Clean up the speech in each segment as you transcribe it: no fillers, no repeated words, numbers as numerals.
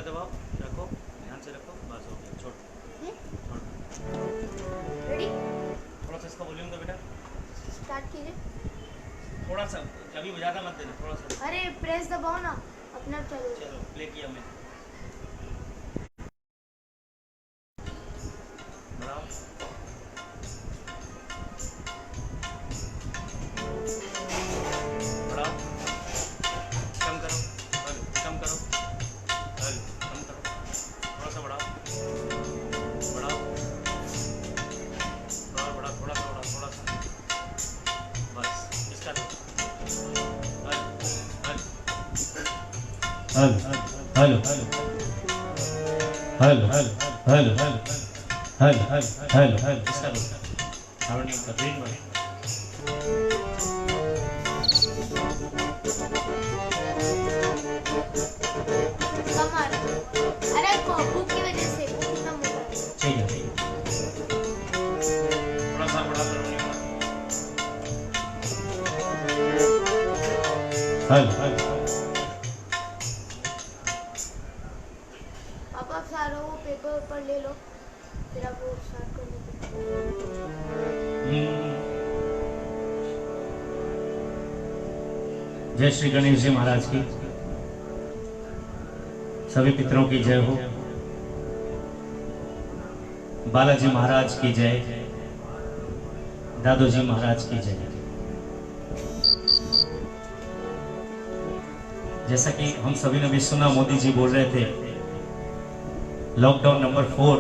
दबाओ, रखो, ध्यान से रखो, बस हो गया, छोड़। रेडी? थोड़ा सा इसका वॉल्यूम दो बेटा। स्टार्ट कीजिए। थोड़ा सा, अभी ज़्यादा मत देना, थोड़ा सा। अरे प्रेस दबाओ ना, अपना चलो। चलो प्ले किया मैंने। बढ़ाओ। बढ़ाओ। कम करो। कम करो। कम करो। थोड़ा सा बढ़ाओ। बढ़ाओ। थोड़ा सा बढ़ाओ, थोड़ा सा। बस इसका हेलो हेलो हेलो हेलो इसका हार्मोनियम का ग्रीन वाला। कमर, अरे बुक की वजह से कितना मोटा है। ठीक है, थोड़ा सा बढ़ा करो। हेलो पापा सारा वो पेपर ऊपर ले लो, फिर आप वो स्टार्ट कर दो। जय श्री गणेश जी महाराज की, सभी पितरों की जय हो। बालाजी महाराज की जय, दादू जी महाराज की जय। जैसा कि हम सभी ने भी सुना, मोदी जी बोल रहे थे लॉकडाउन नंबर 4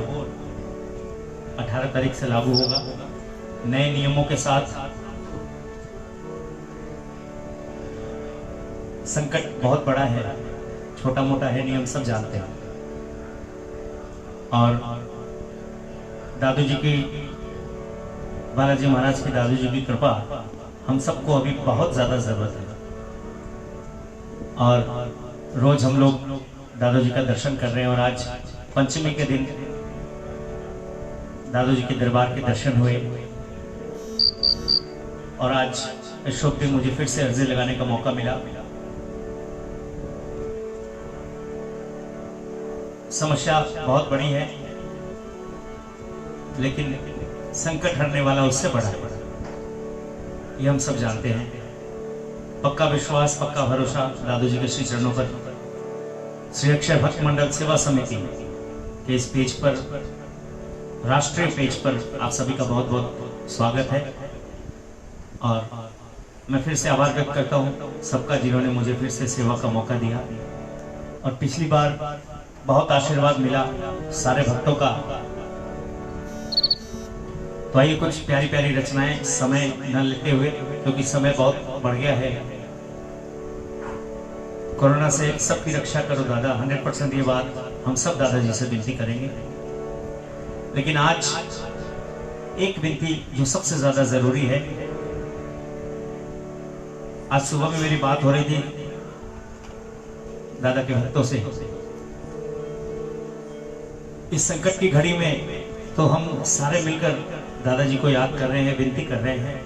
18 तारीख से लागू होगा नए नियमों के साथ। संकट बहुत बड़ा है, छोटा मोटा है नियम सब जानते हैं। और दादू जी की, बालाजी महाराज की दादू जी की कृपा हम सबको अभी बहुत ज्यादा जरूरत है। और रोज हम लोग दादू जी का दर्शन कर रहे हैं, और आज पंचमी के दिन दादू जी के दरबार के दर्शन हुए। और आज इस शुभ दिन मुझे फिर से अर्जी लगाने का मौका मिला। समस्या बहुत बड़ी है, लेकिन संकट हरने वाला उससे बड़ा है, ये हम सब जानते हैं। पक्का विश्वास, पक्का भरोसा दादू जी के श्री चरणों पर, श्री अक्षय भक्त मंडल सेवा समिति के इस पेज पर, राष्ट्रीय पेज पर आप सभी का बहुत बहुत स्वागत है। और मैं फिर से आभार व्यक्त करता हूँ सबका, जिन्होंने मुझे फिर से सेवा का मौका दिया। और पिछली बार बहुत आशीर्वाद मिला सारे भक्तों का। तो आइए कुछ प्यारी प्यारी रचनाएं समय न लेते हुए, क्योंकि समय बहुत बढ़ गया है। कोरोना से सबकी रक्षा करो दादा, 100% ये बात हम सब दादाजी से विनती करेंगे। लेकिन आज एक विनती जो सबसे ज्यादा जरूरी है। आज सुबह में मेरी बात हो रही थी दादा के भक्तों से। इस संकट की घड़ी में तो हम सारे मिलकर दादाजी को याद कर रहे हैं, विनती कर रहे हैं।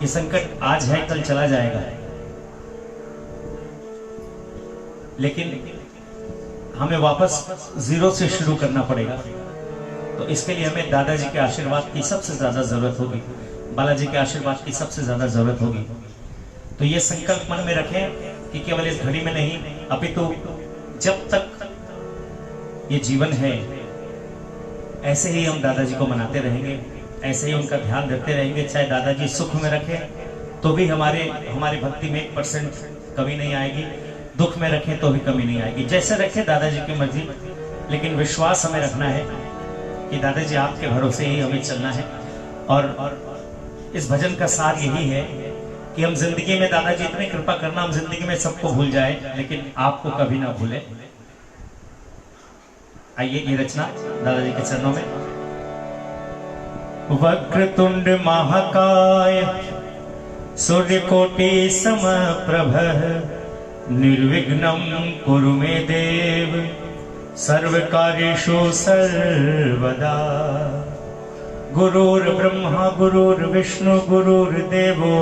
ये संकट आज है, कल चला जाएगा, लेकिन हमें वापस जीरो से शुरू करना पड़ेगा। तो इसके लिए हमें दादाजी के आशीर्वाद की सबसे ज्यादा जरूरत होगी, बालाजी के आशीर्वाद की सबसे ज्यादा जरूरत होगी। तो ये संकल्प मन में रखें कि केवल इस घड़ी में नहीं, अपितु जब तक ये जीवन है ऐसे ही हम दादाजी को मनाते रहेंगे, ऐसे ही उनका ध्यान रखते रहेंगे। चाहे दादाजी सुख में रखें तो भी हमारी भक्ति में 1% कमी नहीं आएगी, दुख में रखें तो भी कमी नहीं आएगी। जैसे रखें दादाजी की मर्जी, लेकिन विश्वास हमें रखना है कि दादाजी आपके भरोसे ही हमें चलना है। और इस भजन का सार यही है कि हम जिंदगी में, दादाजी इतनी कृपा करना, हम जिंदगी में सबको भूल जाए लेकिन आपको कभी ना भूले। आइए ये रचना दादाजी के चरणों में। वक्रतुंड महाकाय सूर्यकोटि समप्रभ निर्विघ्नं कुरु मे देव सर्वकार्येषु सर्वदा। गुरुर्ब्रह्मा गुरुर्विष्णु गुरुर्देवो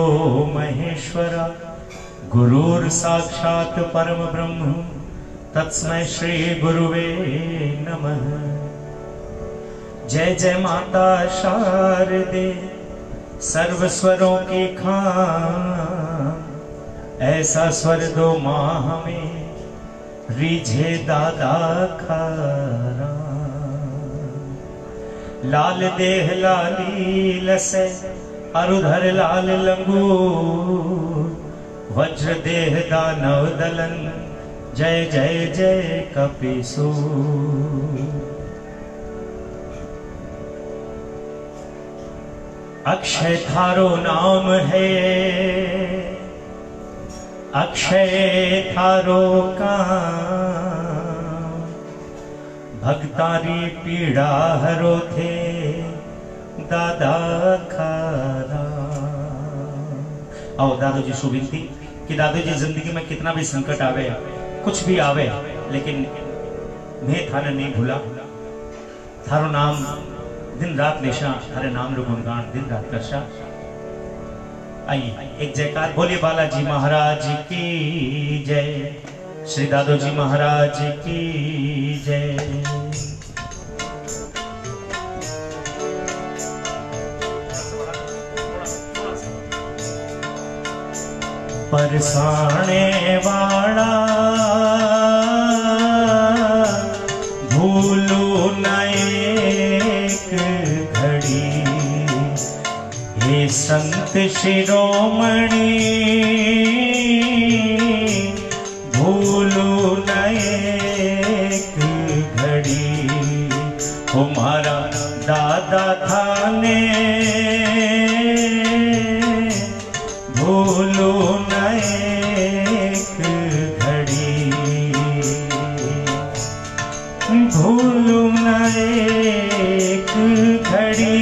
महेश्वरा गुरुर्साक्षात् परम ब्रह्म तत्स्मै श्री गुरुवे नमः। जय जय माता शारदे सर्वस्वरों की खान, ऐसा स्वर दो माँ हमें रीझे दादा खारा। लाल देह लाली लसे अरुधर लाल लंगूर, वज्र देह दानव दलन जय जय जय कपिसूर। अक्षय थारो नाम है, अक्षय थारो काम, भक्तारी पीड़ा हरो थे दादा खारा। आओ दादू जी शुभ विनती कि दादू जी जिंदगी में कितना भी संकट आवे, कुछ भी आवे, लेकिन मैं थाने नहीं भूला। थारो नाम दिन रात लेशा, थारे नाम रो गुणगान दिन रात करशा। आइए एक जयकार बोले बालाजी महाराज की जय, श्री दादू जी महाराज की जय। परसाने वाला भूलू न एक घड़ी, हे संत शिरोमणि भूलू न एक घड़ी। तुम्हारा दादा थाने भूलू न एक घड़ी, भूलू न एक घड़ी,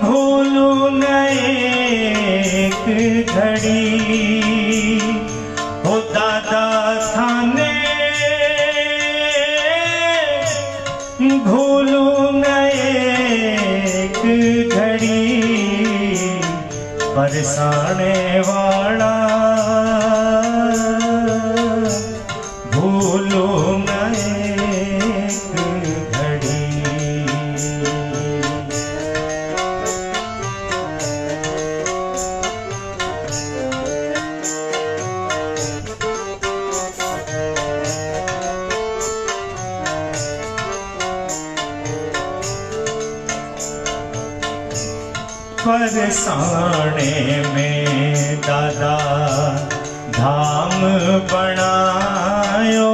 भूलू न एक घड़ी। हो दादा थाने भूलू न एक घड़ी, बरसाने वाला भूलो न एक घड़ी। परसाने में दादा धाम बनायो,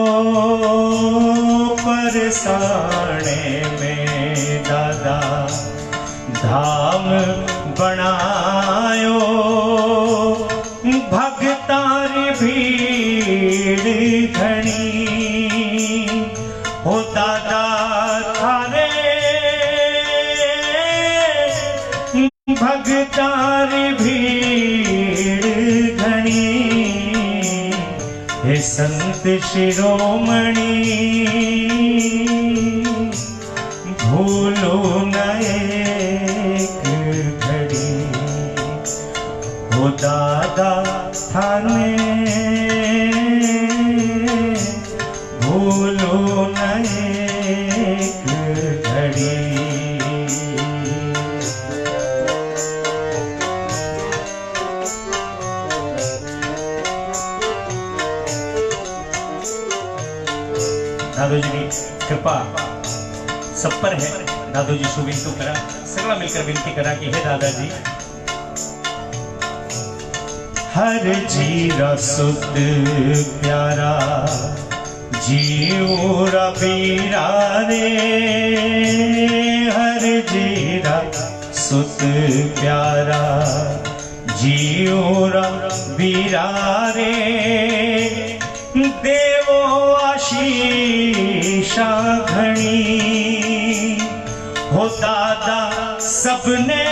परसाने में दादा धाम बनायो। भक्तारी भीड़ घनी हो दादा थारे, भक्तारी भीड़ घनी। हे संत शिरोमणि भूलो न एक घड़ी, हो दादा थाने भूलो न एक घड़ी। दादू जी की कृपा सब पर है। दादू जी शुभ विनती करा, सगला मिलकर विनती करा कि हे दादाजी, हर जीरा सुत प्यारा जीव रबीरा रे, हर जीरा सुत प्यारा जीव रबीरा रे। देवो आशीषा घणी हो दादा सबने,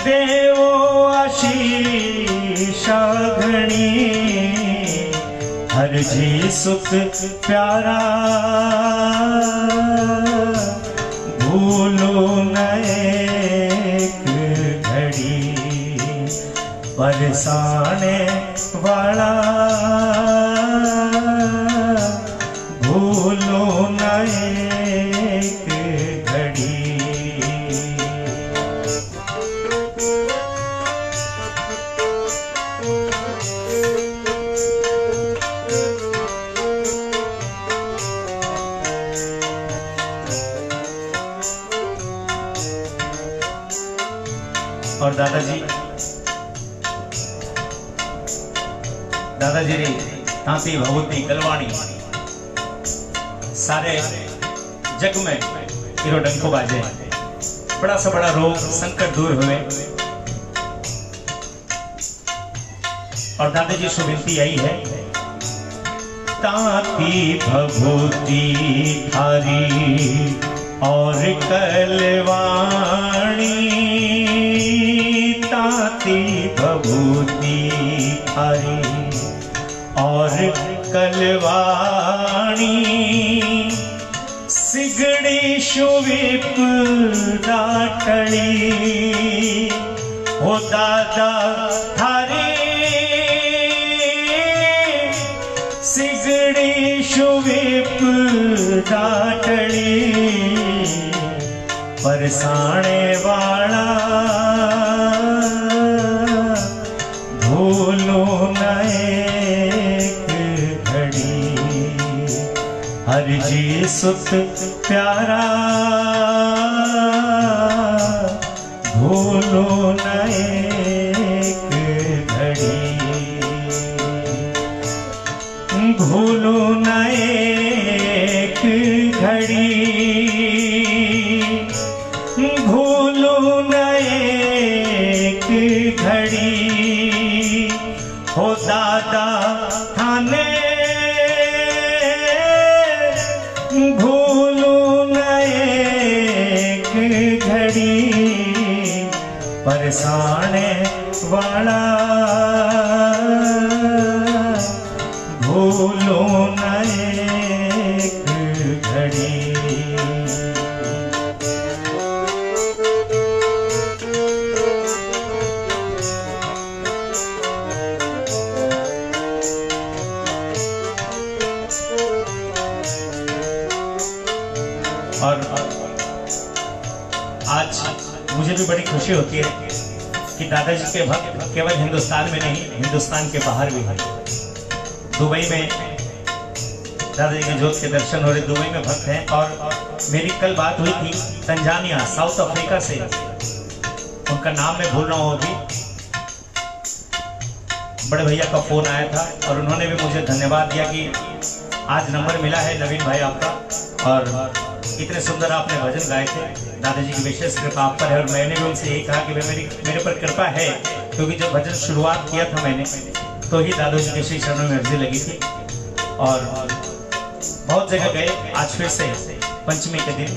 देवो आशीषा घणी। हर जी सुख प्यारा भूलो न एक घड़ी। परसाने वाला भूलो न एक घड़ी। और दादाजी री तांती भगवती गलवाणी सारे जग में इरो डंको बाजे, बड़ा सा बड़ा रोग संकट दूर हुए। और दादाजी से विनती आई है, तांती भगवती थारी और कलवाणी, तांती भगवती थारी और कलवाणी, सिगड़ी शुविप डाटड़ी हो दादा थारी, सिगड़ी शुविप डाटड़ी, परसाने वाला भूलो न एक घड़ी। हर जी सुत प्यारा भूलो न एक घड़ी, भूलो न एक घड़ी, भूलो न एक घड़ी हो दादा थाने, भूलो न एक घड़ी, परसाने वाला भूलो न एक घड़ी। और आज मुझे भी बड़ी खुशी होती है कि दादाजी के भक्त केवल हिंदुस्तान में नहीं, हिंदुस्तान के बाहर भी हैं। दुबई में दादाजी के ज्योत के दर्शन हो रहे, दुबई में भक्त हैं। और मेरी कल बात हुई थी तंजानिया, साउथ अफ्रीका से, उनका नाम मैं भूल रहा हूँ अभी, बड़े भैया का फोन आया था और उन्होंने भी मुझे धन्यवाद दिया कि आज नंबर मिला है नवीन भाई आपका, और इतने सुंदर आपने भजन गाए थे। दादाजी की विशेष कृपा आप पर है। और मैंने भी उनसे यही कहा कि मेरे पर कृपा है, क्योंकि जब भजन शुरुआत किया था मैंने, तो ही दादाजी के श्री चरणों में अर्जी लगी थी। और बहुत जगह गए, आज फिर से पंचमी के दिन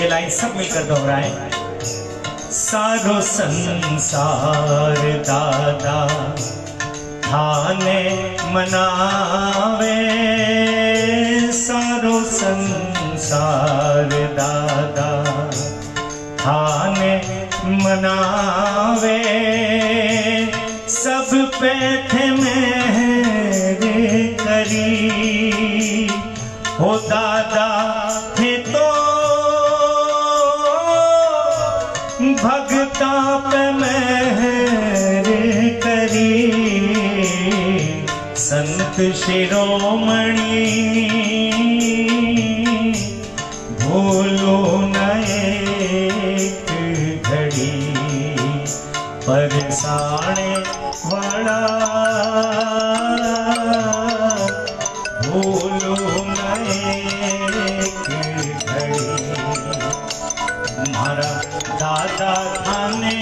ये लाइन सब मिलकर दोहराएं। सारो संसार दादा थाने मनावे, सारो संसार दादा थाने मनावे, सब पे थे मेरे करी हो दादा थे तो भगता पे मेरे करी, संत शिरोमणि भूलो न एक घड़ी, परसाने वाला भूलो न एक घड़ी। हमारा दादा थाने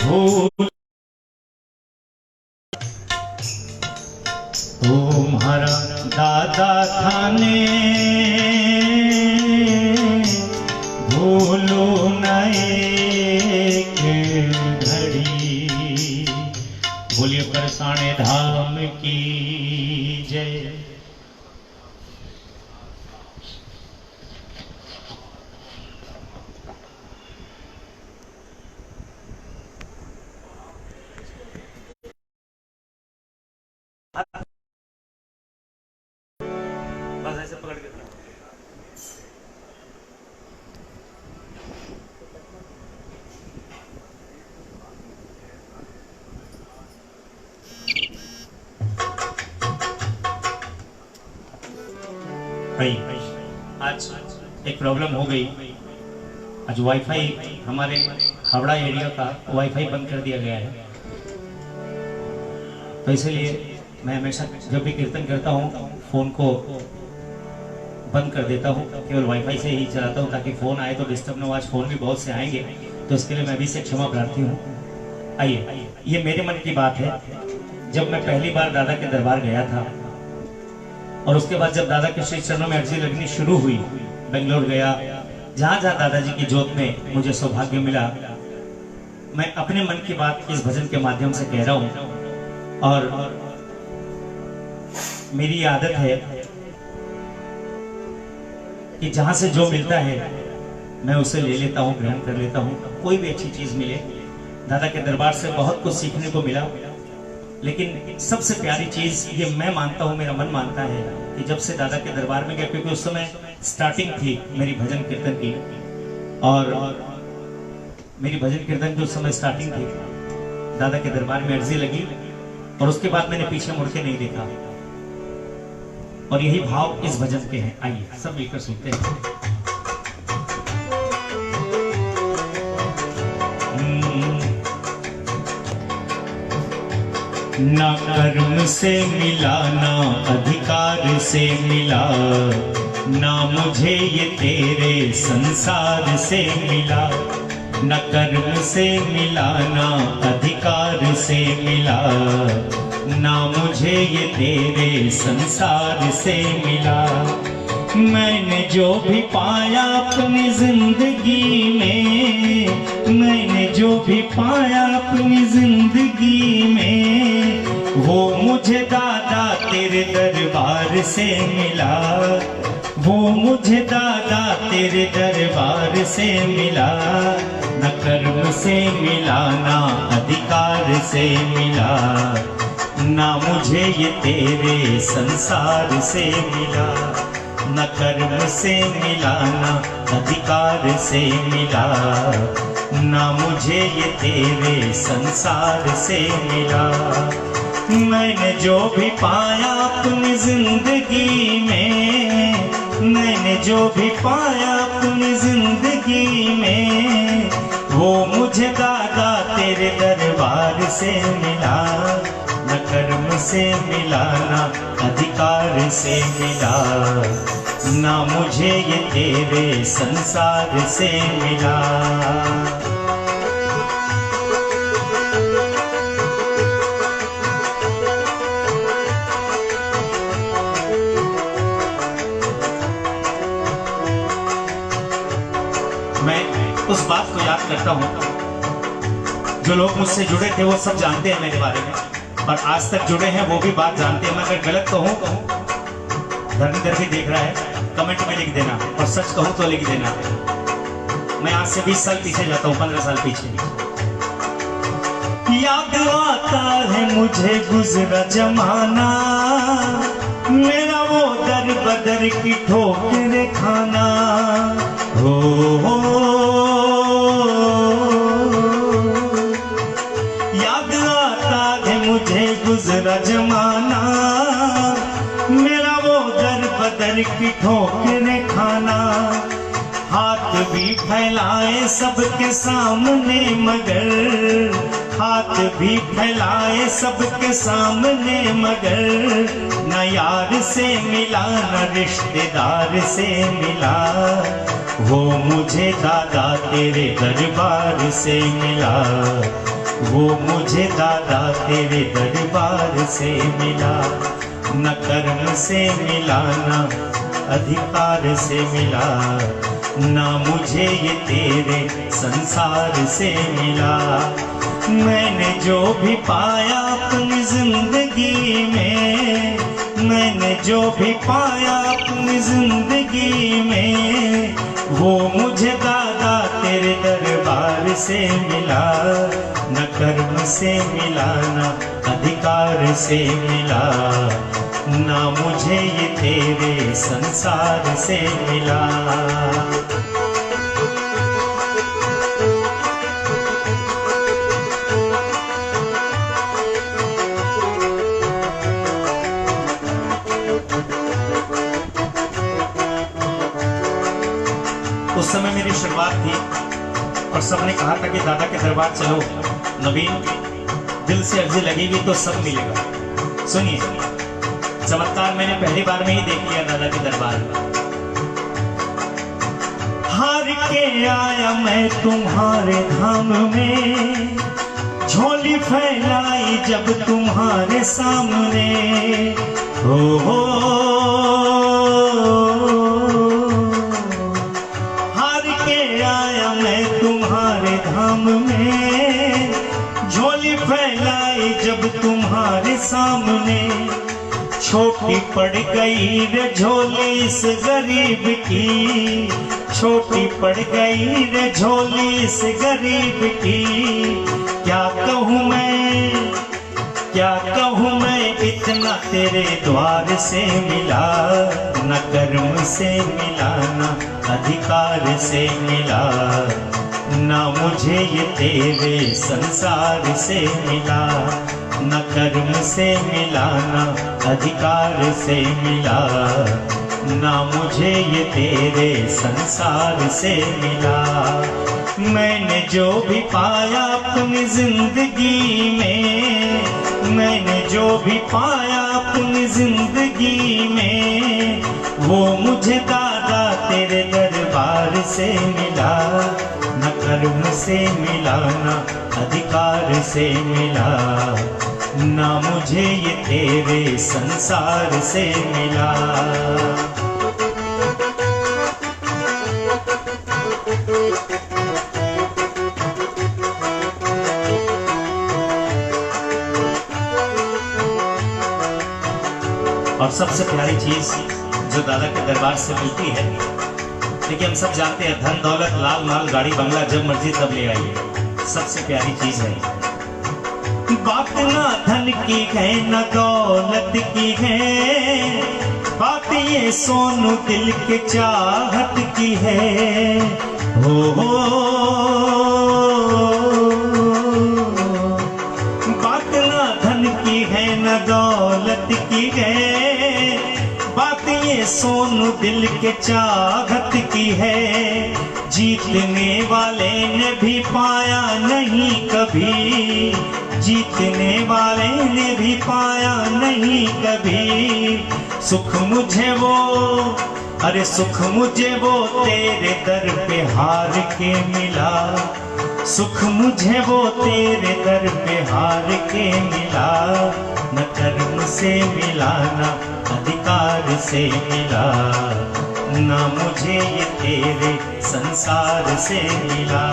भूल, तुम्हारा दादा थाने भूलो न भाई आज एक प्रॉब्लम हो गई। आज वाईफाई हमारे हावड़ा एरिया का वाईफाई बंद कर दिया गया है, तो इसलिए मैं हमेशा जब भी कीर्तन करता हूँ फोन को बंद कर देता हूँ, केवल वाईफाई से ही चलाता हूँ ताकि फोन आए तो डिस्टर्ब न हो। आज फोन भी बहुत से आएंगे, तो इसके लिए मैं भी से क्षमा प्रार्थी हूँ। आइए, ये मेरे मन की बात है। जब मैं पहली बार दादा के दरबार गया था और उसके बाद जब दादा के श्री चरणों में अर्जी लगनी शुरू हुई, बेंगलोर गया, जहां जहां दादाजी की जोत में मुझे सौभाग्य मिला, मैं अपने मन की बात इस भजन के माध्यम से कह रहा हूं। और मेरी आदत है कि जहां से जो मिलता है मैं उसे ले लेता हूं, ग्रहण कर लेता हूं। कोई भी अच्छी चीज मिले, दादा के दरबार से बहुत कुछ सीखने को मिला, लेकिन सबसे प्यारी चीज ये मैं मानता हूं, मेरा मन मानता है कि जब से दादा के दरबार में गया, क्योंकि उस समय स्टार्टिंग थी मेरी भजन कीर्तन की, और मेरी भजन कीर्तन की उस समय स्टार्टिंग थी, दादा के दरबार में अर्जी लगी और उसके बाद मैंने पीछे मुड़ के नहीं देखा। और यही भाव इस भजन के हैं। आइए सब मिलकर सुनते हैं। ना कर्म से मिला, ना अधिकार से मिला, ना मुझे ये तेरे संसार से मिला। न कर्म से मिला, ना अधिकार से मिला, ना मुझे ये तेरे संसार से मिला। मैंने जो भी पाया अपनी जिंदगी में, मैंने जो भी पाया अपनी जिंदगी में, वो मुझे दादा तेरे दरबार से मिला। वो मुझे दादा तेरे दरबार से मिला। न कर्म से मिला, ना अधिकार से मिला, ना मुझे ये तेरे संसार से मिला। न कर्म से मिला, ना अधिकार से मिला, ना मुझे ये तेरे संसार से मिला। मैंने जो भी पाया अपनी जिंदगी में, मैंने जो भी पाया अपनी जिंदगी में, वो मुझे दादा तेरे दरबार से मिला। न कर्म से मिला, ना अधिकार से मिला, ना मुझे ये तेरे संसार से मिला। मैं उस बात को याद करता हूं, जो लोग मुझसे जुड़े थे वो सब जानते हैं मेरे बारे में, और आज तक जुड़े हैं वो भी बात जानते हैं। मैं अगर गलत कहूं, धर्मेंद्र भी देख रहा है, कमेंट में लिख देना, और सच कहूं तो लिख देना। मैं आज से 20 साल पीछे जाता हूं, 15 साल पीछे। याद आता है मुझे गुजरा जमाना, मेरा वो दर बदर की ठोकर खाना। हो याद आता है मुझे गुजरा जमाना, मेरा वो दर बदर की ठोकर खाना। हाथ भी फैलाए सबके सामने मगर, हाथ भी फैलाए सबके सामने मगर, न यार से मिला, न रिश्तेदार से मिला। वो मुझे दादा तेरे दरबार से मिला। वो मुझे दादा तेरे दरबार से मिला। न कर्म से मिला, न अधिकार से मिला, ना मुझे ये तेरे संसार से मिला। मैंने जो भी पाया अपनी जिंदगी में, मैंने जो भी पाया अपनी जिंदगी में, वो मुझे दादा तेरे दरबार से मिला। न कर्म से मिला, न अधिकार से मिला, ना मुझे ये तेरे संसार से मिला। और सबने कहा था कि दादा के दरबार चलो। नवीन, दिल से अर्जी लगेगी तो सब मिलेगा। सुनिए, चमत्कार मैंने पहली बार में ही देख लिया दादा के दरबार में। हार के आया मैं तुम्हारे धाम में, झोली फैलाई जब तुम्हारे सामने। हो हार के आया मैं तुम्हारे धाम में, झोली फैलाई जब तुम्हारे सामने। छोटी पड़ गई रे झोली इस गरीब की, छोटी पड़ गई रे झोली इस गरीब की। क्या कहूँ मैं, क्या कहूँ मैं, इतना तेरे द्वार से मिला। न कर्म से मिला न अधिकार से मिला, ना मुझे ये तेरे संसार से मिला। न कर्म से मिला न अधिकार से मिला, ना मुझे ये तेरे संसार से मिला। मैंने जो भी पाया अपनी जिंदगी में, मैंने जो भी पाया अपनी जिंदगी में, वो मुझे दादा तेरे दरबार से मिला। न कर्म से मिला न अधिकार से मिला, ना मुझे ये तेरे संसार से मिला। और सबसे प्यारी चीज जो दादा के दरबार से मिलती है, देखिए हम सब जानते हैं धन दौलत लाल माल गाड़ी बंगला जब मर्जी तब ले आइए, सबसे प्यारी चीज है। बात ना धन की है न दौलत की है, बात ये सोनू दिल के चाहत की है। हो बात ना धन की है न दौलत की है, बात ये सोनू दिल के चाहत की है। जीतने वाले ने भी पाया नहीं कभी, जीतने वाले ने भी पाया नहीं कभी। सुख मुझे वो, अरे सुख मुझे वो तेरे दर पे हार के मिला। सुख मुझे वो तेरे दर पे हार के मिला। न कर्म से मिला न अधिकार से मिला, ना मुझे ये तेरे संसार से मिला।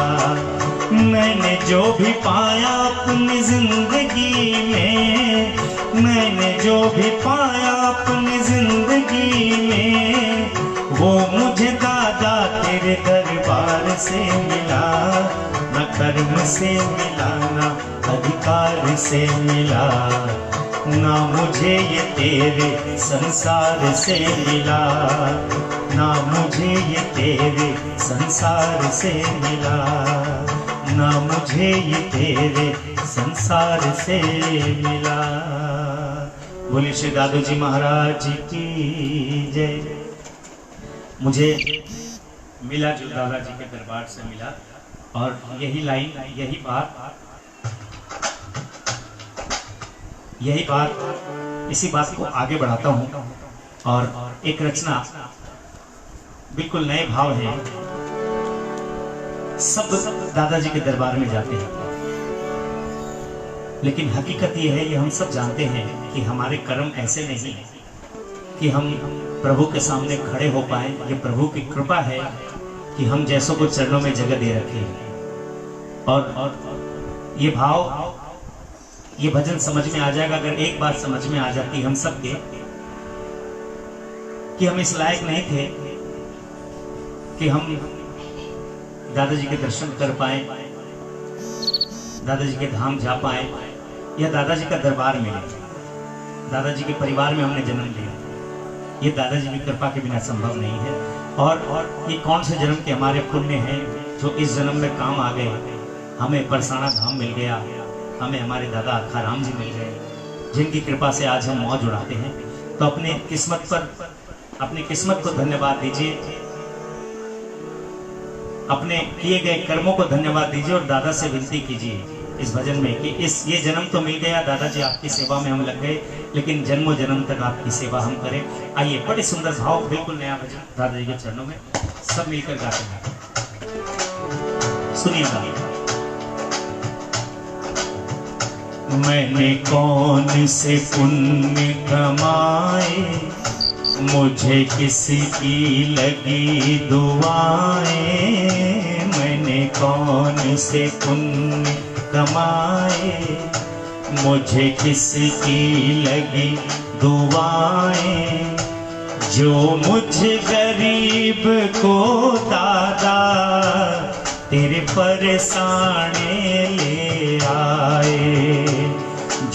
मैंने जो भी पाया अपनी जिंदगी में, मैंने जो भी पाया अपनी जिंदगी में, वो मुझे दादा तेरे दरबार से मिला। न कर्म से मिला न अधिकार से मिला, ना मुझे ये तेरे संसार से मिला। ना मुझे ये तेरे संसार से मिला, ना मुझे ये तेरे संसार से मिला। बोलिए श्री दादू जी महाराज की जय। मुझे मिला जो दादा जी के दरबार से मिला, और यही लाइन, यही बात, इसी बात को आगे बढ़ाता हूँ। और एक रचना बिल्कुल नए भाव है। सब दादाजी के दरबार में जाते हैं, लेकिन हकीकत ये है, ये हम सब जानते हैं कि हमारे कर्म ऐसे नहीं है कि हम प्रभु के सामने खड़े हो पाए। ये प्रभु की कृपा है कि हम जैसों को चरणों में जगह दे रखे। और ये भाव, ये भजन समझ में आ जाएगा अगर एक बात समझ में आ जाती हम सबके, कि हम इस लायक नहीं थे कि हम दादाजी के दर्शन कर पाए, दादाजी के धाम जा पाए, या दादाजी का दरबार मिले। दादाजी के परिवार में हमने जन्म लिया, ये दादाजी की कृपा के बिना संभव नहीं है। और ये कौन से जन्म के हमारे पुण्य हैं जो इस जन्म में काम आ गए। हमें बरसाना धाम मिल गया, हमें हमारे दादा आखाराम जी मिल गए, जिनकी कृपा से आज हम मौज उड़ाते हैं। तो अपने किस्मत पर, अपनी किस्मत को धन्यवाद दीजिए अपने किए गए कर्मों को धन्यवाद दीजिए और दादा से विनती कीजिए इस भजन में कि ये जन्म तो मिल गया दादाजी, आपकी सेवा में हम लग गए, लेकिन जन्मों जन्म तक आपकी सेवा हम करें। आइए, बड़े सुंदर भाव, बिल्कुल नया भजन दादाजी के चरणों में सब मिलकर गाते हैं, सुनिएगा। मैंने कौन से पुण्य कमाए, मुझे किसकी लगी दुआएं। मैंने कौन से पुण्य कमाए, मुझे किसकी लगी दुआएं। जो मुझ गरीब को दादा तेरे परसाने ले आए।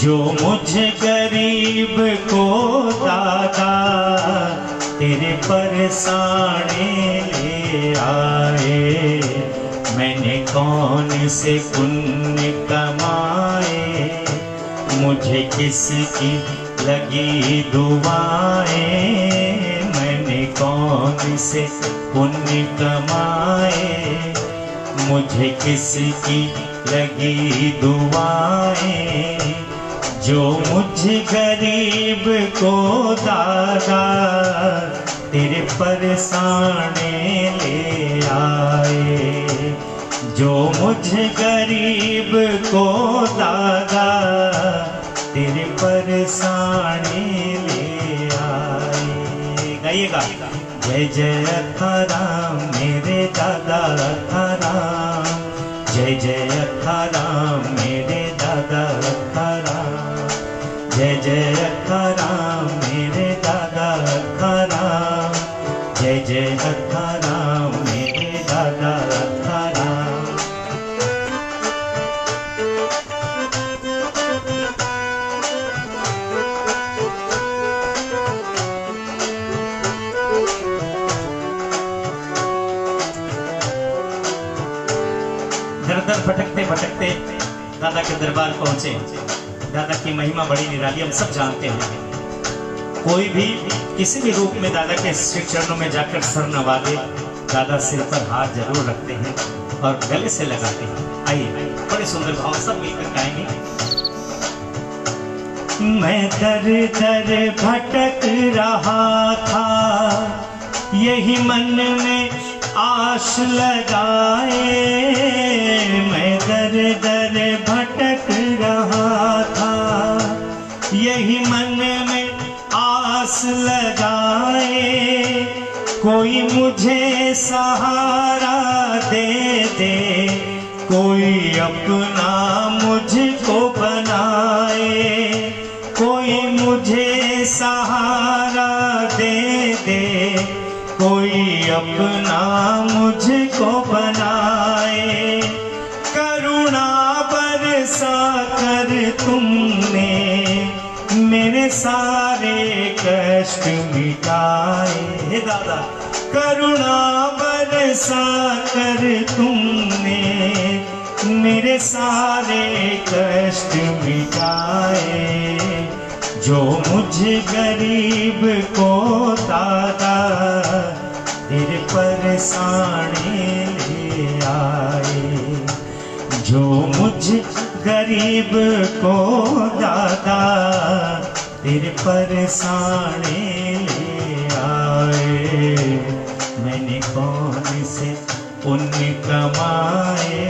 जो मुझ गरीब को दादा तेरे परसाने ले आए। मैंने कौन से पुण्य कमाए, मुझे किसकी लगी दुआएं। मैंने कौन से पुण्य कमाए, मुझे किसकी लगी दुआएं। जो मुझ गरीब को दादा तेरे परसाने ले आए। जो मुझ गरीब को दादा तेरे परसाने ले आए। गाइएगा। जय जय अखाराम मेरे दादा अखाराम, जय जय अखाराम मेरे दादा अखाराम, जय जय अखाराम मेरे दादा अखाराम, जय जय अखाराम मेरे दादा अखाराम। दर भटकते भटकते दादा के दरबार पहुंचे। दादा की महिमा बड़ी निराली, हम सब जानते हैं। कोई भी किसी भी रूप में दादा के श्री चरणों में जाकर सर नवा दे, दादा सिर पर हाथ जरूर रखते हैं और गले से लगाते हैं। आइए, बड़े सुंदर भाव सब मिलकर गाएंगे। मैं दर दर भटक रहा था, यही मन में आश लगाए। मैं दर दर भटक रहा था, यही मन में आस लगाए। कोई मुझे सहारा दे दे, कोई अपना मुझको बनाए। कोई मुझे सहारा दे दे, कोई अपना मुझको बनाए। करुणा बरसा कर तुमने मेरे सारे कष्ट मिटाए। दादा, करुणा बरसा कर तुमने मेरे सारे कष्ट मिटाए। जो मुझ गरीब को दादा तेरे परसाने ले आए। जो मुझ गरीब को दादा तेरे परसाने ले आए। मैंने कौन से पुण्य कमाए,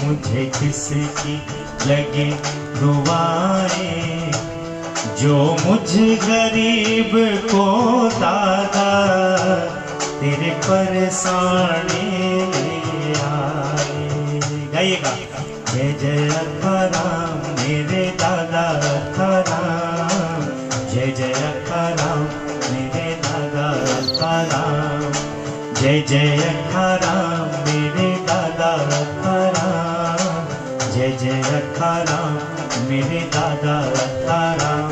मुझे किसकी लगी दुआएं। जो मुझ गरीब को दादा तेरे परसाने ले आए। गाइएगा। जय जय अखाराम मेरे दादा अखाराम, जय जय अखाराम मेरे दादा अखाराम, जय जय अखाराम मेरे दादा अखाराम, जय जय अखाराम मेरे दादा अखाराम।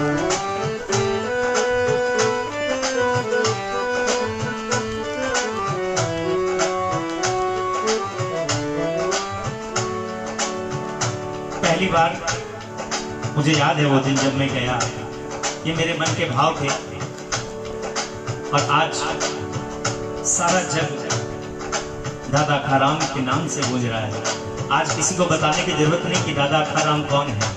पहली बार मुझे याद है वो दिन जब मैं गया, ये मेरे मन के भाव थे। और आज सारा जग दादा खाराम के नाम से गूंज रहा है। आज किसी को बताने की जरूरत नहीं कि दादा खाराम कौन है,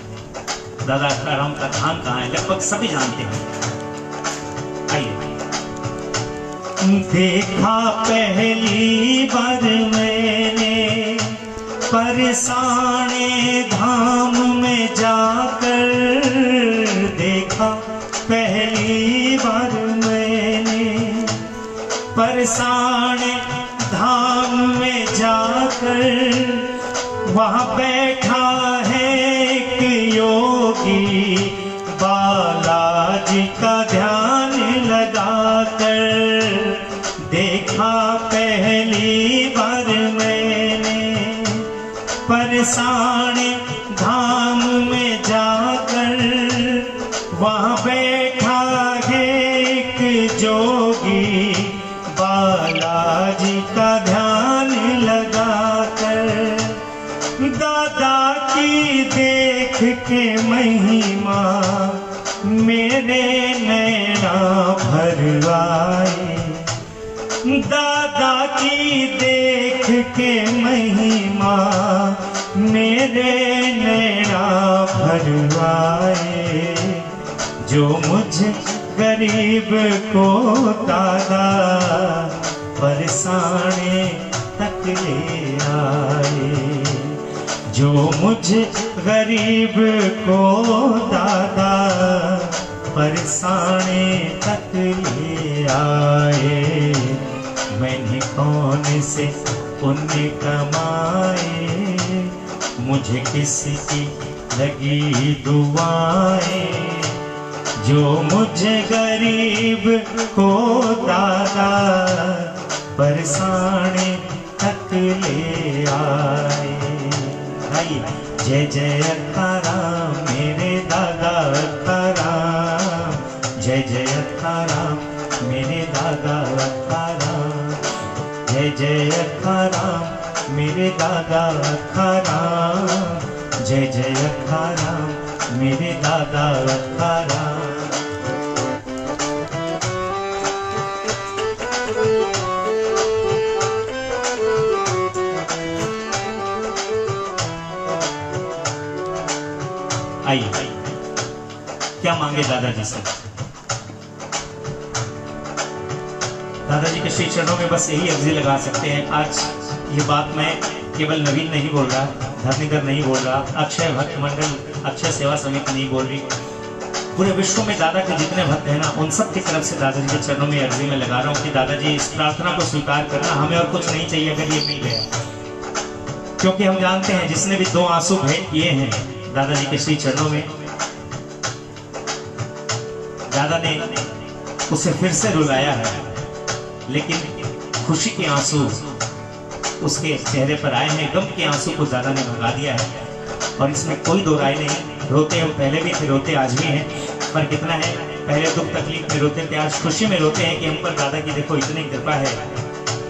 दादा खाराम का धाम कहाँ है, लगभग सभी जानते हैं। आइए। देखा पहली बार मैंने परसाने धाम में जाकर, देखा पहली बार मैंने परसाने धाम में जाकर, वहाँ बैठा है एक योगी बालाजी का ध्यान लगाकर। देखा पहली बार मैंने परसाने धाम में जाकर, वहाँ बैठा है एक जोगी बालाजी का ध्यान लगाकर। दादा की देख के महिमा मेरे नैना भर आए, दादा की देख के महिमा मेरे नैना भर आए। जो मुझ गरीब को दादा परसाने तक ले आए, जो मुझ गरीब को दादा परसाने तक ले आए। मैंने कौन से पुण्य कमाए, मुझे किसी की लगी दुआएं, जो मुझे गरीब को दादा परसाने तक ले आए। जय जय अखाराम मेरे दादा अखाराम, जय जय अखाराम मेरे दादा अखाराम, जय जय अखाराम मेरे दादा अखाराम, जय जय अखाराम मेरे दादा अखाराम। आइए, क्या मांगे दादाजी से? दादाजी के श्री चरणों में बस यही अर्जी लगा सकते हैं। आज ये बात मैं केवल नवीन नहीं बोल रहा, धरणीधर नहीं बोल रहा, अक्षय भक्त मंडल, अक्षय सेवा समिति नहीं बोल रही, पूरे विश्व में दादा के जितने भक्त हैं ना, उन सब की तरफ से दादाजी के चरणों में अर्जी में लगा रहा हूँ कि दादाजी इस प्रार्थना को स्वीकार करना, हमें और कुछ नहीं चाहिए अगर ये मिल गया। क्योंकि हम जानते हैं जिसने भी 2 आंसू भेंट किए हैं दादाजी के श्री चरणों में, दादा ने उसे फिर से रुलाया है, लेकिन खुशी के आंसू उसके चेहरे पर आए हैं, गम के आंसू को दादा ने भगा दिया है। और इसमें कोई दो राय नहीं, रोते हम पहले भी थे, रोते आज भी हैं, पर कितना है, पहले दुख तकलीफ में रोते थे, आज खुशी में रोते हैं कि हम पर दादा की देखो इतनी कृपा है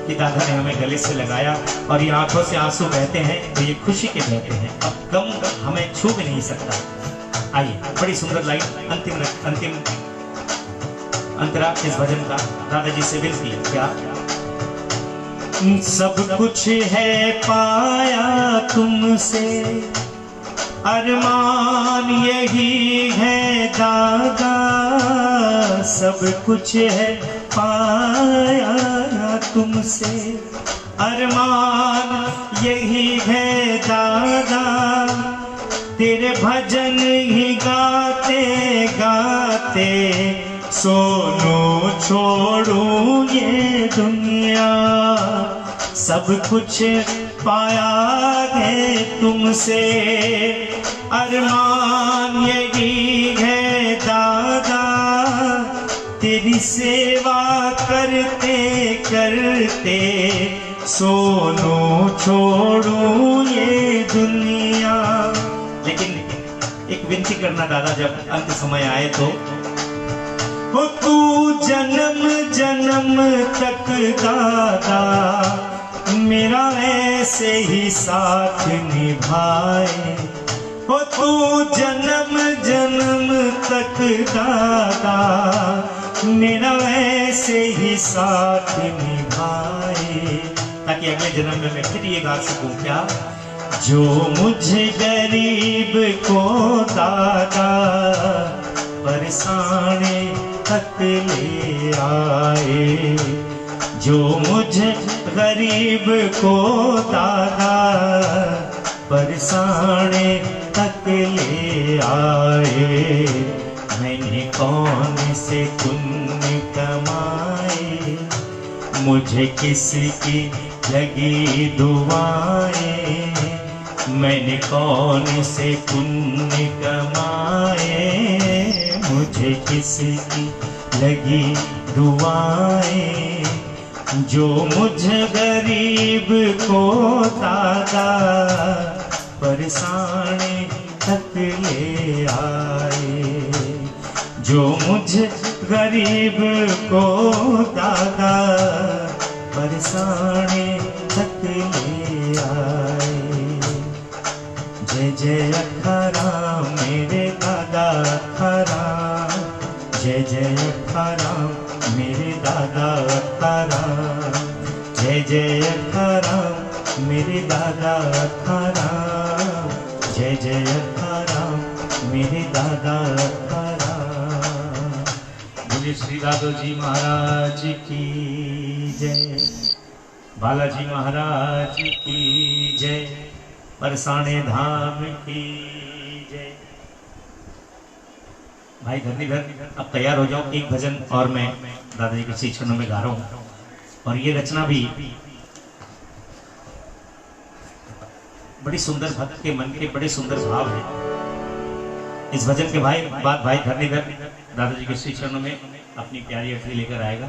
कि दादा ने हमें गले से लगाया और ये आंखों से आंसू बहते हैं तो ये खुशी के बहते हैं। अब गम हमें छू भी नहीं सकता। आइए, बड़ी सुंदर लाइन अंतिम अंतरा इस भजन का दादाजी से विनती है। क्या सब कुछ है पाया तुमसे, अरमान यही है दादा, सब कुछ है पाया तुमसे, अरमान यही है दादा, तेरे भजन ही गाते गाते सोनू छोड़ू ये दुनिया, सब कुछ पाया है तुमसे, अरमान यही है दादा, तेरी सेवा करते करते सोनू छोड़ू ये दुनिया। लेकिन एक विनती करना दादा, जब अंत समय आए तो हो तू जन्म जन्म तक दादा मेरा ऐसे ही साथ निभाए, हो तू जन्म जन्म तक दादा मेरा ऐसे ही साथ निभाए, ताकि कि अगले जन्म में मैं फिर ये गा सकूं क्या, जो मुझे गरीब को दादा बरसाने तक ले आए, जो मुझे गरीब को दादा बरसाने तक ले आए, मैंने कौन से पुण्य कमाए, मुझे किसकी लगी दुआएं, मैंने कौन से पुण्य कमाए, मुझे किसकी लगी दुआएं, जो मुझे गरीब को दादा बरसाने तक ले आए, जो मुझे गरीब को दादा बरसाने तक ले आए। जय जय अखाराम मेरे दादा अखाराम, जय जय अखाराम मेरे दादा अखाराम, जय जय अखाराम मेरे दादा अखाराम, जय जय अखाराम मेरे दादा अखाराम। बोलिए श्री दादो जी महाराज की जय, बालाजी महाराज की जय, बरसाने धाम की जय। भाई धन्यधर, अब तैयार हो जाओ, एक भजन और मैं दादाजी के श्री चरणों में गा रहा हूं। और ये रचना भी बड़ी सुंदर, भक्त के मन के बड़े सुंदर भाव है। इस भजन के बाद भाई धन्यधर दादाजी के श्री चरणों में अपनी प्यारी अर्जी लेकर आएगा।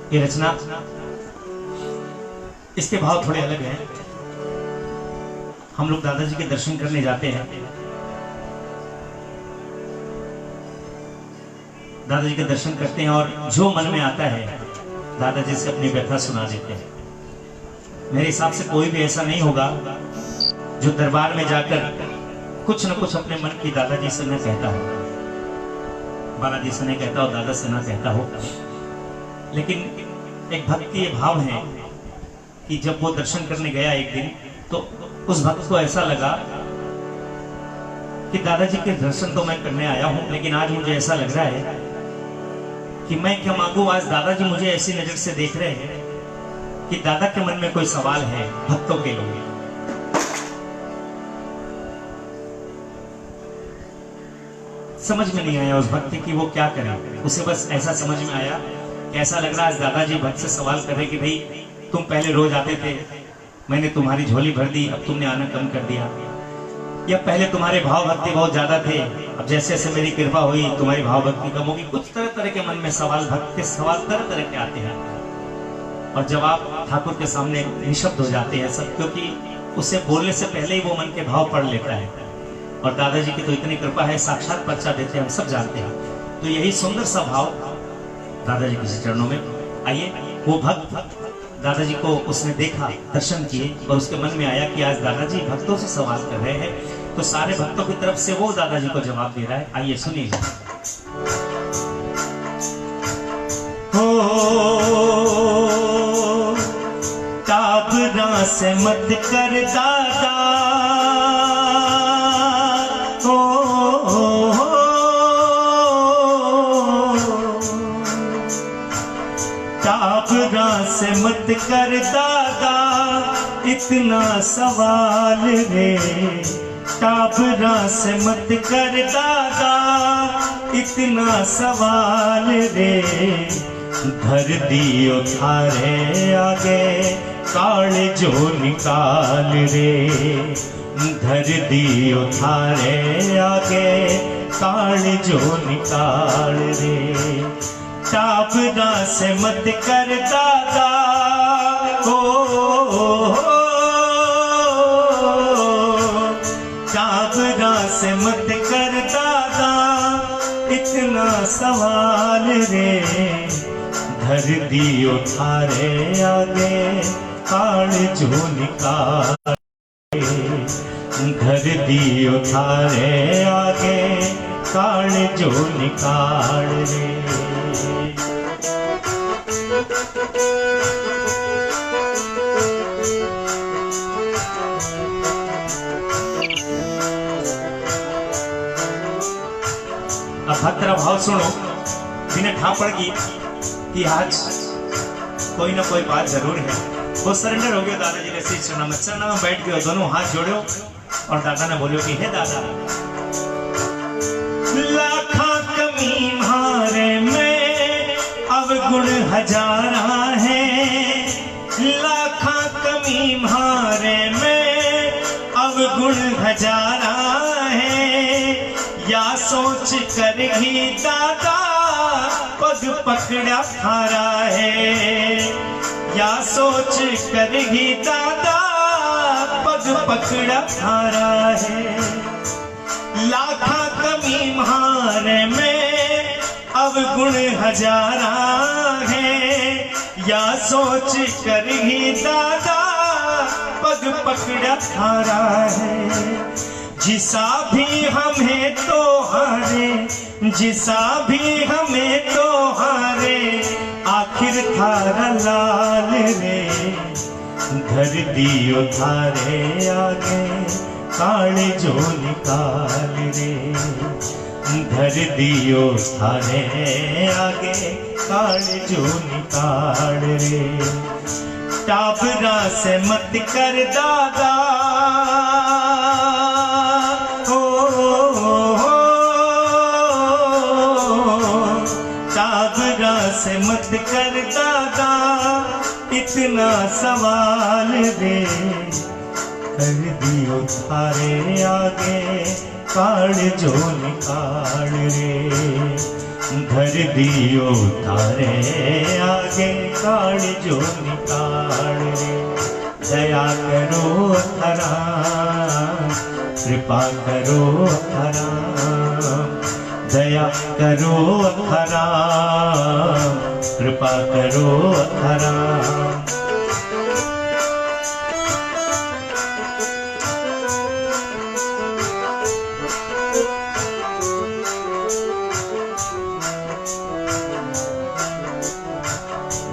ये रचना, इसके भाव थोड़े अलग हैं। हम लोग दादाजी के दर्शन करने जाते हैं, दादाजी के दर्शन करते हैं और जो मन में आता है दादाजी से अपनी व्यथा सुना देते हैं। मेरे हिसाब से कोई भी ऐसा नहीं होगा जो दरबार में जाकर कुछ न कुछ अपने मन की दादाजी से न कहता हो, बालाजी से नहीं कहता हो, दादा से ना कहता हो। लेकिन एक भक्त के ये भाव है कि जब वो दर्शन करने गया एक दिन, तो उस भक्त को ऐसा लगा कि दादाजी के दर्शन तो मैं करने आया हूं, लेकिन आज मुझे ऐसा लग रहा है कि मैं क्या मांगू, आज दादाजी मुझे ऐसी नजर से देख रहे हैं कि दादा के मन में कोई सवाल है भक्तों के लिए। समझ में नहीं आया उस भक्त की वो क्या करे, उसे बस ऐसा समझ में आया, ऐसा लग रहा है दादाजी भक्त से सवाल कर रहे कि भाई तुम पहले रोज आते थे, मैंने तुम्हारी झोली भर दी, अब तुमने आना कम कर दिया, या पहले तुम्हारे भाव भक्ति बहुत ज्यादा थे, अब जैसे जैसे मेरी कृपा हुई तुम्हारी भाव भक्ति कम होगी। कुछ तरह तरह के मन में सवाल, भक्त के सवाल तरह तरह के आते हैं। और जब आप ठाकुर के सामने निशब्द हो जाते हैं सब, क्योंकि उसे बोलने से पहले ही वो मन के भाव पढ़ लेता है। और दादाजी की तो इतनी कृपा है, साक्षात पर्चा देते हैं, हम सब जानते हैं। तो यही सुंदर सा भाव दादाजी के चरणों में। आइए, वो भक्त दादाजी को उसने देखा, दर्शन किए और उसके मन में आया कि आज दादाजी भक्तों से सवाल कर रहे हैं, तो सारे भक्तों की तरफ से वो दादाजी को जवाब दे रहा है। आइए सुनिए। ताबरा से मत कर दादा, ताबरा से मत कर दादा इतना सवाल रे, ताबरा से मत कर दादा इतना सवाल रे, धर दियो थारे आगे काल जो निकाल रे, धर दियो थारे आगे काल जो निकाल रे। टापरा से मत कर दादा हो, टापरा से मत कर दादा इतना सवाल रे। धर दियो थारे आगे काल जो निकाल, घर दियो थारे आगे काल जो निकाल रे। अब भद्रा भाव सुनो, बिना ठापड़ की कि आज कोई ना कोई बात जरूर है। वो सरेंडर हो गया दादाजी ने शीश चरणों में, चरणों में बैठ गए, दोनों हाथ जोड़ो और दादा ने बोलो कि हे दादा, लाखा कमी मारे में अवगुण हजारा है, लाखा कमी मारे में अवगुण हजारा है। या सोच कर ही दादा पग पकड़ा थारा है, या सोच कर ही दादा पग पकड़ा थारा है। लाखा कमी मारे में अवगुण हजारा है, या सोच कर ही दादा पग पकड़ा थारा है। जिसा भी हमें तो हारे, जिसा भी हमें तो हारे, आखिर थारा लाल रे। धर दियो थारे आगे काल जो निकाल रे। धर दियो थारे आगे काल जो निकाल रे। टापरा से मत कर दादा हो, टापरा से मत कर दादा इतना सवाल रे। कर दियो थारे आगे काल जो निकाल रे। धर दियो थारे आगे काल जो निकाल रे। दया करो थारा, कृपा करो थारा, दया करो थारा, कृपा करो थारा।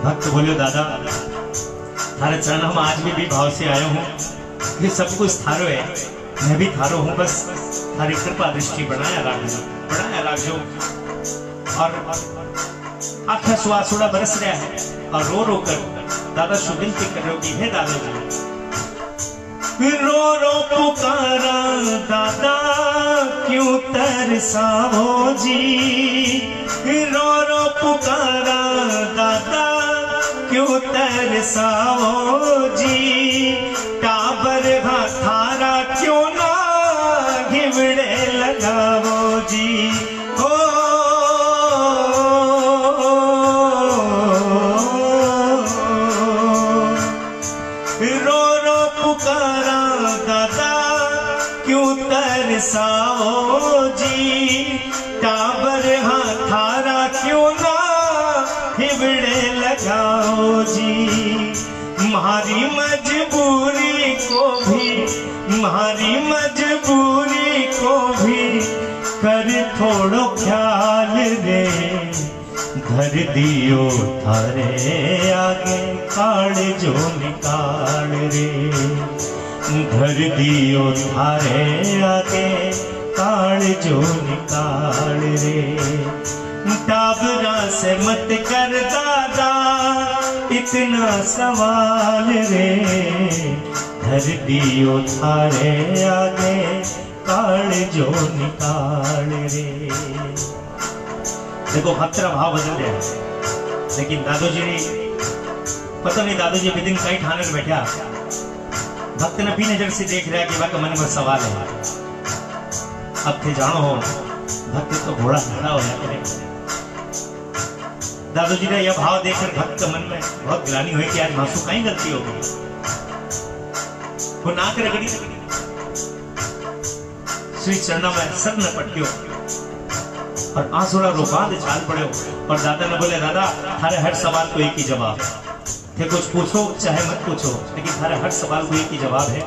भक्त बोलियो दादा, थारे चरण हम आज भी भाव से आयो हूँ। ये सब कुछ थारो है, मैं भी थारो हूँ, बस थारी कृपा दृष्टि बनाया राखजो, बनाया राखजो। और आखा सुआसुड़ा बरस रहा है और रो रो कर दादा शु विनती कर रहे हो कि हे दादाजी, रो रो पुकारा दादा क्यों तरसाओ जी, रो रो पुकारा दादा क्यों तरसाओ जी। टाबर थारा क्यों ना घिवड़े लगाओ जी। हो रो रो पुकारा दादा क्यों तरसाओ जी। टाबर थारा क्यों ना हिबड़े लगाओ जी। हमारी मजबूरी को भी, हमारी मजबूरी को भी कर थोड़ो ख्याल रे। धर दियो थारे आगे काल जो निकाल रे। धर दियो थारे आगे काल जो निकाल रे। टाबरा से मत कर दादा इतना सवाल रे। धर दियो थारे आगे काल जो निकाल रे। देखो भक्तरा भाव बदल गया, लेकिन दादोजी ने पता नहीं दादोजी विदिन कई ठाणे बैठा भक्त ने भी नजर से देख रहा है कि भक्त मन में सवाल है। अब थे जानो हो भक्त तो घोड़ा खड़ा हो जाते। दादू जी ने यह भाव देखकर भक्त के मन में बहुत ग्लानि हुई कि आज मासू कहीं गलती हो गई। वो नाक रगड़ी श्री चरणों में सर न पटक्यो और आंसुड़ा रोकांद चाल पड़े। और दादा ने बोले दादा थारे हर सवाल को एक ही जवाब थे, कुछ पूछो चाहे मत पूछो, लेकिन थारे हर सवाल को एक ही जवाब है।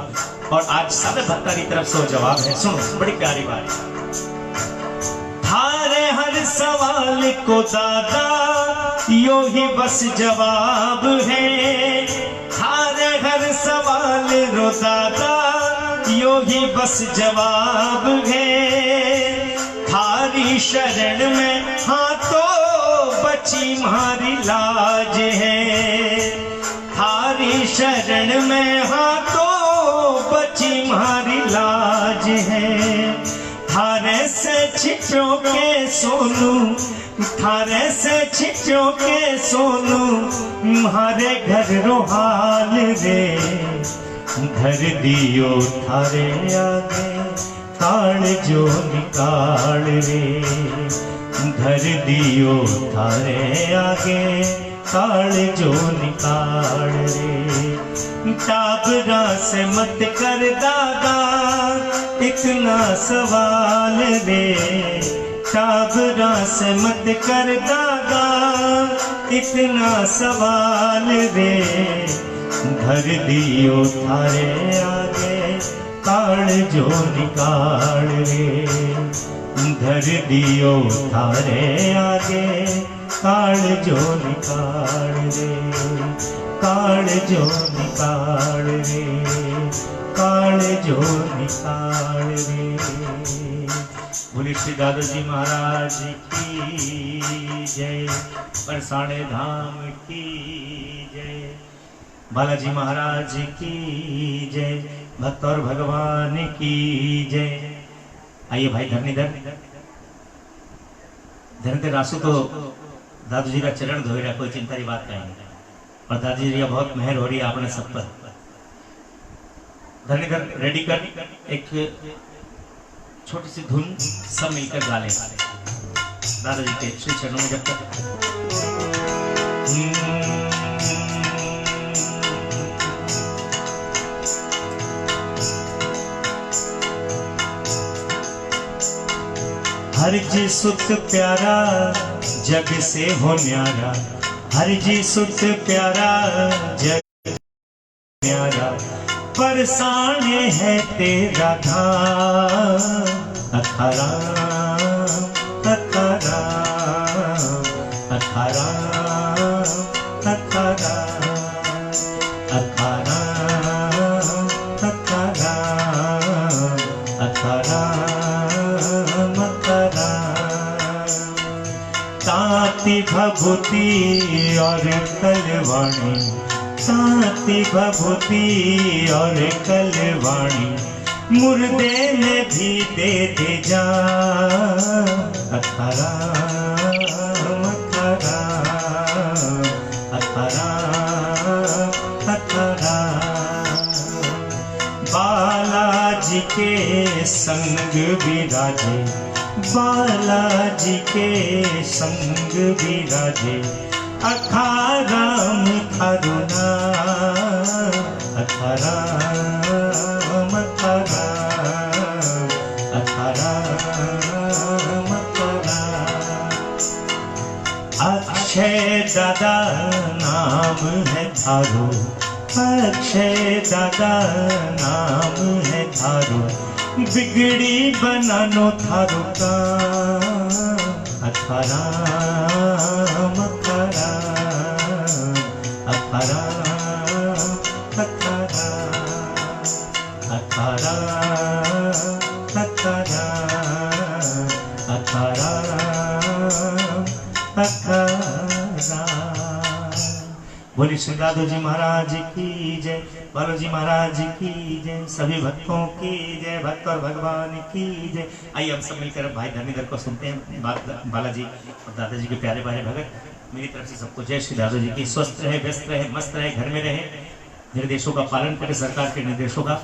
और आज सारे भक्ता की तरफ से वो जवाब है। सुनो बड़ी प्यारी बात। थारे हर सवाल को दादा यो ही बस जवाब है। थारे हर सवाल रो दादा यो ही बस जवाब है। थारी शरण में हाँ तो बची मारी लाज है। थारी शरण में हाँ तो बची मारी लाज है। थारे से छिटो के सोनू, थारे से छिटो के सोनू मारे घर रोहाल रे। घर दियो थारे आगे काल जो निकाल रे। घर दियो थारे आगे काल जो निकाल रे। टाबरा से मत कर दादा इतना सवाल रे। टाबरा से मत कर दादा इतना सवाल रे। घर दियो थारे आगे काल जो निकाल रे। घर दियो थारे आगे काल जो निकाल रे। काल जो निकाल रे। काल जो निकाल रे। बोले श्री दादाजी महाराज की जय। बरसाने धाम की जय। बालाजी महाराज की जय। भक्त और भगवान की जय। आइए भाई धरणीधर धरणीधर रासू तो दादू जी का चरण धोई रहा, कोई चिंता की बात कहेंगे। और दादू जी का बहुत मेहर हो रही है आपने सब पर। धरणीधर रेडी कर एक छोटी सी धुन सब मिलकर गा ले दादाजी के श्री चरणों में। जब तक हर जी सुत प्यारा जग से हो न्यारा। हर जी सुत प्यारा जग न्यारा। बरसाने है तेरा धाम। अखारा अखारा अखारा अखारा अखारा अखारा अखारा मखारा। ताती भभूति और कलवाणी। ताती भभूति और कलवाणी। मुर्दे में भी दे दे जा। अखारा मखारा अखारा अखारा। बालाजी के संग विराजे। बालाजी के संग विराजे। अखाराम करुणा। अखारा मखारा अखारा मखारा। अक्षय दादा नाम है थारो। अक्षय दादा नाम है थारो। बिगड़ी बनानो थारो का। अखारा मखारा अखारा अखारा अखारा अखारा अखारा अखारा। बोली श्री दादू जी महाराज की जय। बालू जी महाराज की जय। सभी भक्तों की जय। भक्त और भगवान की जय। आइए हम सब मिलकर भाई धरणीधर को सुनते हैं। बालाजी और दादाजी के प्यारे प्यारे भगत। मेरी तरफ से सबको जय श्री दादू जी की। स्वस्थ रहे, व्यस्त रहे, मस्त रहे, घर में रहे, निर्देशों का पालन करें, सरकार के निर्देशों का,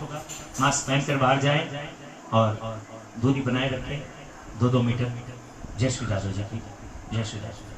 मास्क पहनकर बाहर जाएं और दूरी बनाए रखें 2-2 मीटर। जय श्री राधव जी की जय श्री राधव।